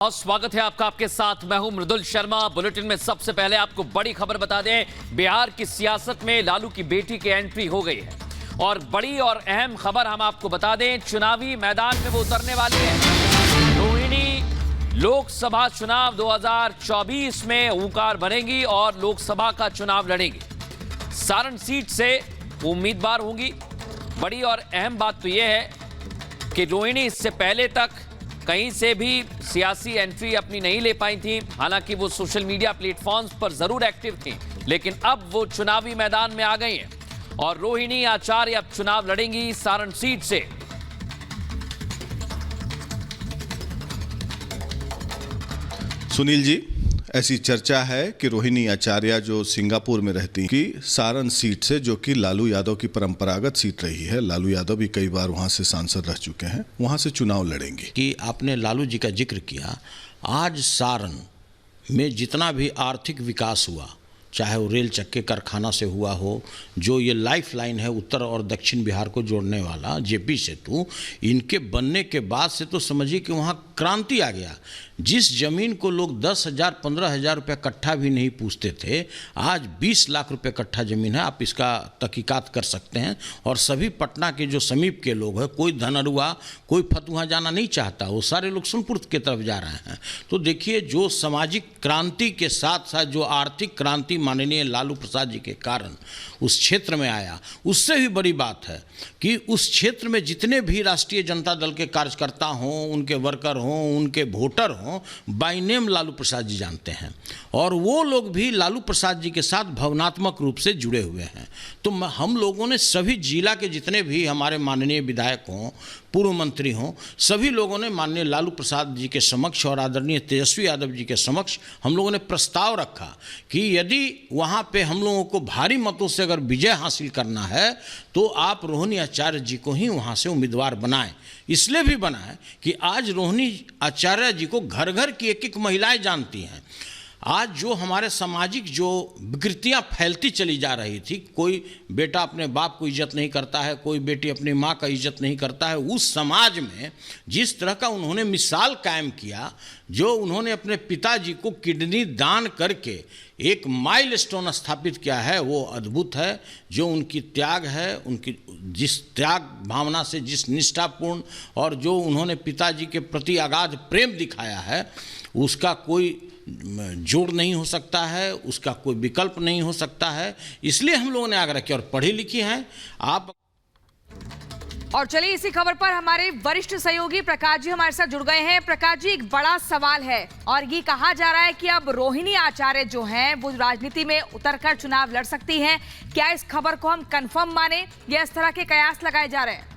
और स्वागत है आपका। आपके साथ मैं हूं मृदुल शर्मा। बुलेटिन में सबसे पहले आपको बड़ी खबर बता दें, बिहार की सियासत में लालू की बेटी की एंट्री हो गई है। और बड़ी और अहम खबर हम आपको बता दें, चुनावी मैदान में वो उतरने वाली है। रोहिणी लोकसभा चुनाव 2024 में उम्मीदवार बनेंगी और लोकसभा का चुनाव लड़ेंगी। सारण सीट से उम्मीदवार होंगी। बड़ी और अहम बात तो यह है कि रोहिणी इससे पहले तक कहीं से भी सियासी एंट्री अपनी नहीं ले पाई थी। हालांकि वो सोशल मीडिया प्लेटफॉर्म्स पर जरूर एक्टिव थी, लेकिन अब वो चुनावी मैदान में आ गई हैं और रोहिणी आचार्य अब चुनाव लड़ेंगी सारण सीट से। सुनील जी, ऐसी चर्चा है कि रोहिणी आचार्य जो सिंगापुर में रहती कि सारण सीट से, जो कि लालू यादव की परंपरागत सीट रही है, लालू यादव भी कई बार वहां से सांसद रह चुके हैं, वहां से चुनाव लड़ेंगे। कि आपने लालू जी का जिक्र किया, आज सारण में जितना भी आर्थिक विकास हुआ, चाहे वो रेल चक्के कारखाना से हुआ हो, जो ये लाइफ लाइन है उत्तर और दक्षिण बिहार को जोड़ने वाला जेपी सेतु, इनके बनने के बाद से तो समझिए कि वहाँ क्रांति आ गया। जिस जमीन को लोग 10,000 15,000 रुपये कट्ठा भी नहीं पूछते थे, आज 20 लाख रुपए कट्ठा ज़मीन है। आप इसका तहकीकात कर सकते हैं। और सभी पटना के जो समीप के लोग हैं, कोई धनरुआ, कोई फतुहा जाना नहीं चाहता, वो सारे लोग सोनपुर की तरफ जा रहे हैं। तो देखिए, जो सामाजिक क्रांति के साथ साथ जो आर्थिक क्रांति माननीय लालू प्रसाद जी के कारण उस क्षेत्र में आया, उससे भी बड़ी बात है कि उस क्षेत्र में जितने भी राष्ट्रीय जनता दल के कार्यकर्ता हों, उनके वर्कर हों, उनके वोटर हों, बाय नेम लालू प्रसाद जी जानते हैं। और वो लोग भी लालू प्रसाद जी के साथ भावनात्मक रूप से जुड़े हुए हैं। तो हम लोगों ने सभी जिला के जितने भी हमारे माननीय विधायक हों, पूर्व मंत्री हों, सभी लोगों ने माननीय लालू प्रसाद जी के समक्ष और आदरणीय तेजस्वी यादव जी के समक्ष हम लोगों ने प्रस्ताव रखा कि यदि वहाँ पे हम लोगों को भारी मतों से अगर विजय हासिल करना है तो आप रोहिणी आचार्य जी को ही वहाँ से उम्मीदवार बनाएं। इसलिए भी बनाएं कि आज रोहिणी आचार्य जी को घर घर की एक एक महिलाएं जानती हैं। आज जो हमारे सामाजिक जो विकृतियाँ फैलती चली जा रही थी, कोई बेटा अपने बाप को इज्जत नहीं करता है, कोई बेटी अपनी माँ का इज्जत नहीं करता है, उस समाज में जिस तरह का उन्होंने मिसाल कायम किया, जो उन्होंने अपने पिताजी को किडनी दान करके एक माइलस्टोन स्थापित किया है, वो अद्भुत है। जो उनकी त्याग है, उनकी जिस त्याग भावना से, जिस निष्ठापूर्ण और जो उन्होंने पिताजी के प्रति अगाध प्रेम दिखाया है, उसका कोई जोड़ नहीं हो सकता है, उसका कोई विकल्प नहीं हो सकता है। इसलिए हम लोगों ने आग्रह किया। और पढ़ी लिखी हैं आप। और चलिए, इसी खबर पर हमारे वरिष्ठ सहयोगी प्रकाश जी हमारे साथ जुड़ गए हैं। प्रकाश जी, एक बड़ा सवाल है और ये कहा जा रहा है कि अब रोहिणी आचार्य जो हैं वो राजनीति में उतरकर चुनाव लड़ सकती हैं। क्या इस खबर को हम कंफर्म माने या इस तरह के कयास लगाए जा रहे हैं?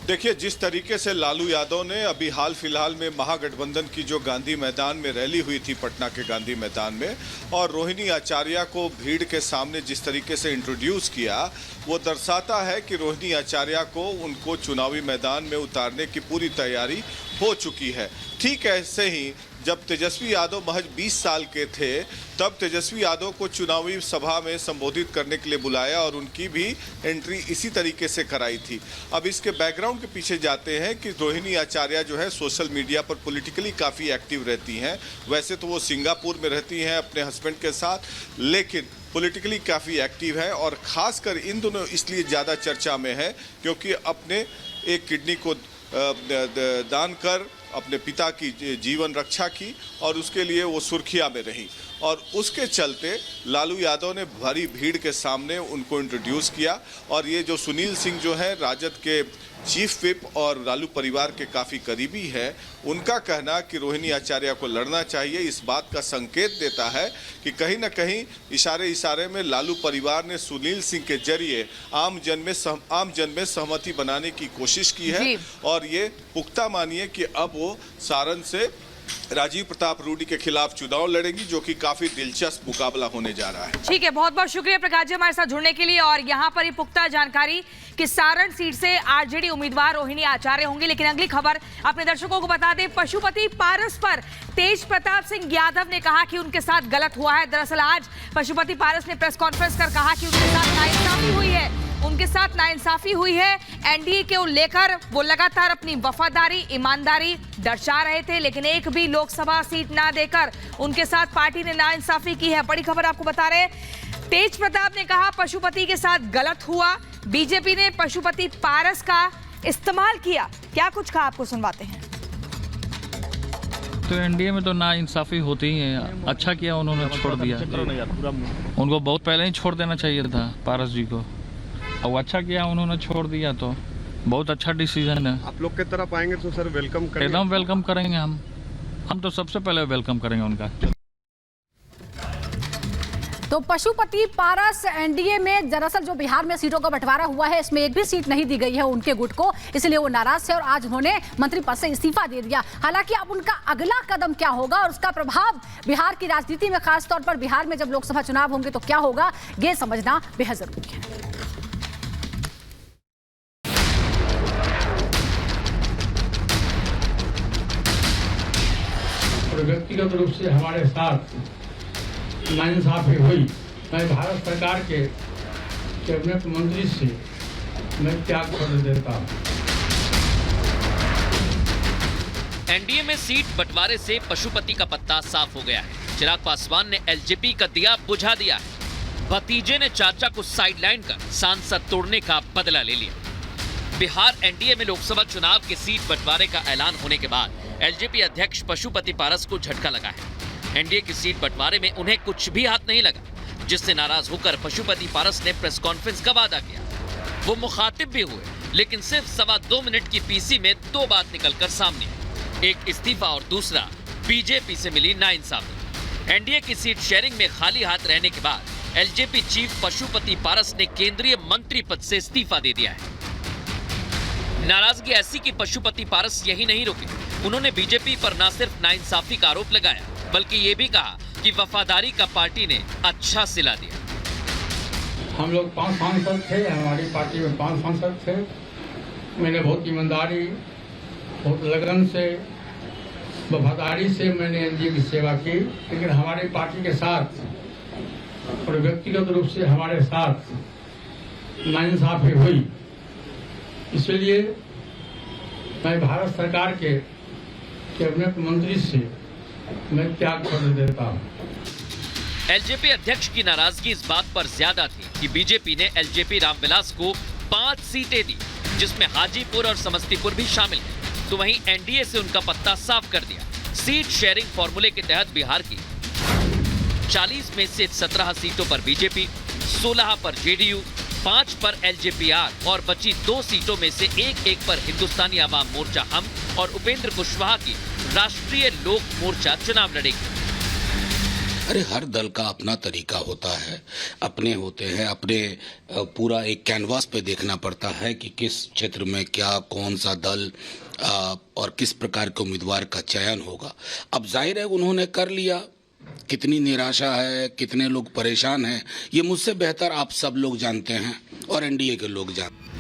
देखिए, जिस तरीके से लालू यादव ने अभी हाल फिलहाल में महागठबंधन की जो गांधी मैदान में रैली हुई थी, पटना के गांधी मैदान में, और रोहिणी आचार्य को भीड़ के सामने जिस तरीके से इंट्रोड्यूस किया, वो दर्शाता है कि रोहिणी आचार्य को उनको चुनावी मैदान में उतारने की पूरी तैयारी हो चुकी है। ठीक ऐसे ही जब तेजस्वी यादव महज 20 साल के थे, तब तेजस्वी यादव को चुनावी सभा में संबोधित करने के लिए बुलाया और उनकी भी एंट्री इसी तरीके से कराई थी। अब इसके बैकग्राउंड के पीछे जाते हैं कि रोहिणी आचार्य जो है सोशल मीडिया पर पॉलिटिकली काफ़ी एक्टिव रहती हैं। वैसे तो वो सिंगापुर में रहती हैं अपने हस्बैंड के साथ, लेकिन पॉलिटिकली काफ़ी एक्टिव है। और ख़ासकर इन दोनों इसलिए ज़्यादा चर्चा में है क्योंकि अपने एक किडनी को दान कर अपने पिता की जीवन रक्षा की और उसके लिए वो सुर्खिया में रही। और उसके चलते लालू यादव ने भारी भीड़ के सामने उनको इंट्रोड्यूस किया। और ये जो सुनील सिंह जो है, राजद के चीफ विप और लालू परिवार के काफ़ी करीबी है, उनका कहना कि रोहिणी आचार्य को लड़ना चाहिए, इस बात का संकेत देता है कि कहीं ना कहीं इशारे इशारे में लालू परिवार ने सुनील सिंह के जरिए आम जन में सहमति बनाने की कोशिश की है। और ये पुख्ता मानिए कि अब वो सारण से राजीव प्रताप रूडी के खिलाफ चुनाव लड़ेंगी, जो कि काफी दिलचस्प मुकाबला होने जा रहा है। ठीक है, बहुत बहुत शुक्रिया प्रकाश जी हमारे साथ जुड़ने के लिए। और यहाँ पर ये पुख्ता जानकारी कि सारण सीट से आरजेडी उम्मीदवार रोहिणी आचार्य होंगी। लेकिन अगली खबर अपने दर्शकों को बता दें, पशुपति पारस पर तेज प्रताप सिंह यादव ने कहा कि उनके साथ गलत हुआ है। दरअसल आज पशुपति पारस ने प्रेस कॉन्फ्रेंस कर कहा कि उनके साथ नाइंसाफी हुई है। उनके साथ नाइंसाफी हुई है। एनडीए को लेकर वो लगातार अपनी वफादारी, ईमानदारी दर्शा रहे थे, लेकिन एक भी लोकसभा सीट ना देकर उनके साथ पार्टी ने नाइंसाफी की है। बड़ी खबर आपको बता रहे, तेज प्रताप ने कहा पशुपति के साथ गलत हुआ, बीजेपी ने पशुपति पारस का इस्तेमाल किया। क्या कुछ कहा, आपको सुनवाते हैं। तो एनडीए में तो ना इंसाफी होती ही है। अच्छा किया उन्होंने छोड़ दिया, उनको बहुत पहले ही छोड़ देना चाहिए था पारस जी को। अब अच्छा किया उन्होंने छोड़ दिया, तो बहुत अच्छा डिसीजन है। आप लोग की तरफ आएंगे तो सर वेलकम करेंगे। एकदम वेलकम करेंगे हम तो सबसे पहले वेलकम करेंगे उनका। तो पशुपति पारस एनडीए में दरअसल जो बिहार में सीटों का बंटवारा हुआ है, इसमें एक भी सीट नहीं दी गई है उनके गुट को, इसलिए वो नाराज थे और आज उन्होंने मंत्री पद से इस्तीफा दे दिया। हालांकि अब उनका अगला कदम क्या होगा और उसका प्रभाव बिहार की राजनीति में, खासतौर पर बिहार में जब लोकसभा चुनाव होंगे तो क्या होगा, ये समझना बेहद जरूरी है। व्यक्तिगत रूप से हमारे साथ नाइंसाफी हुई। मैं भारत सरकार के कैबिनेट मंत्री से मैं त्याग पत्र देता हूं। एनडीए में सीट बंटवारे से पशुपति का पत्ता साफ हो गया है। चिराग पासवान ने एलजेपी का दिया बुझा दिया है। भतीजे ने चाचा को साइडलाइन कर सांसद तोड़ने का बदला ले लिया। बिहार एनडीए में लोकसभा चुनाव के सीट बंटवारे का ऐलान होने के बाद एलजेपी अध्यक्ष पशुपति पारस को झटका लगा है। एनडीए की सीट बंटवारे में उन्हें कुछ भी हाथ नहीं लगा, जिससे नाराज होकर पशुपति पारस ने प्रेस कॉन्फ्रेंस का वादा किया। वो मुखातिब भी हुए, लेकिन सिर्फ 2.25 मिनट की पीसी में 2 बात निकलकर सामने आई। एक इस्तीफा और दूसरा बीजेपी से मिली नाइंसाफी। एनडीए की सीट शेयरिंग में खाली हाथ रहने के बाद एलजेपी चीफ पशुपति पारस ने केंद्रीय मंत्री पद से इस्तीफा दे दिया है। नाराजगी ऐसी कि पशुपति पारस यही नहीं रुके, उन्होंने बीजेपी पर न सिर्फ नाइंसाफी का आरोप लगाया, बल्कि ये भी कहा कि वफादारी का पार्टी ने अच्छा सिला दिया। हम लोग 5 सांसद थे, हमारी पार्टी में 5 सांसद थे। मैंने बहुत ईमानदारी, बहुत लगन से, वफादारी से मैंने एनडीए की सेवा की, लेकिन हमारी पार्टी के साथ और व्यक्तिगत रूप से हमारे साथ नाइंसाफी हुई। इसलिए मैं भारत सरकार के कैबिनेट मंत्री से मैं त्याग पत्र देता हूं। एलजेपी अध्यक्ष की नाराजगी इस बात पर ज्यादा थी कि बीजेपी ने एलजेपी रामविलास को 5 सीटें दी, जिसमें हाजीपुर और समस्तीपुर भी शामिल है। तो वहीं एनडीए से उनका पत्ता साफ कर दिया। सीट शेयरिंग फॉर्मूले के तहत बिहार की 40 में से 17 सीटों पर बीजेपी, 16 पर जेडीयू, 5 पर एलजेपीआर और बची 2 सीटों में से एक पर हिंदुस्तानी आवाम मोर्चा हम और उपेंद्र कुशवाहा की राष्ट्रीय लोक मोर्चा चुनाव लड़ेगी। अरे हर दल का अपना तरीका होता है, अपने होते हैं, अपने पूरा एक कैनवास पे देखना पड़ता है कि किस क्षेत्र में क्या, कौन सा दल और किस प्रकार के उम्मीदवार का चयन होगा। अब जाहिर है उन्होंने कर लिया। कितनी निराशा है, कितने लोग परेशान हैं, ये मुझसे बेहतर आप सब लोग जानते हैं और एनडीए के लोग जानते हैं।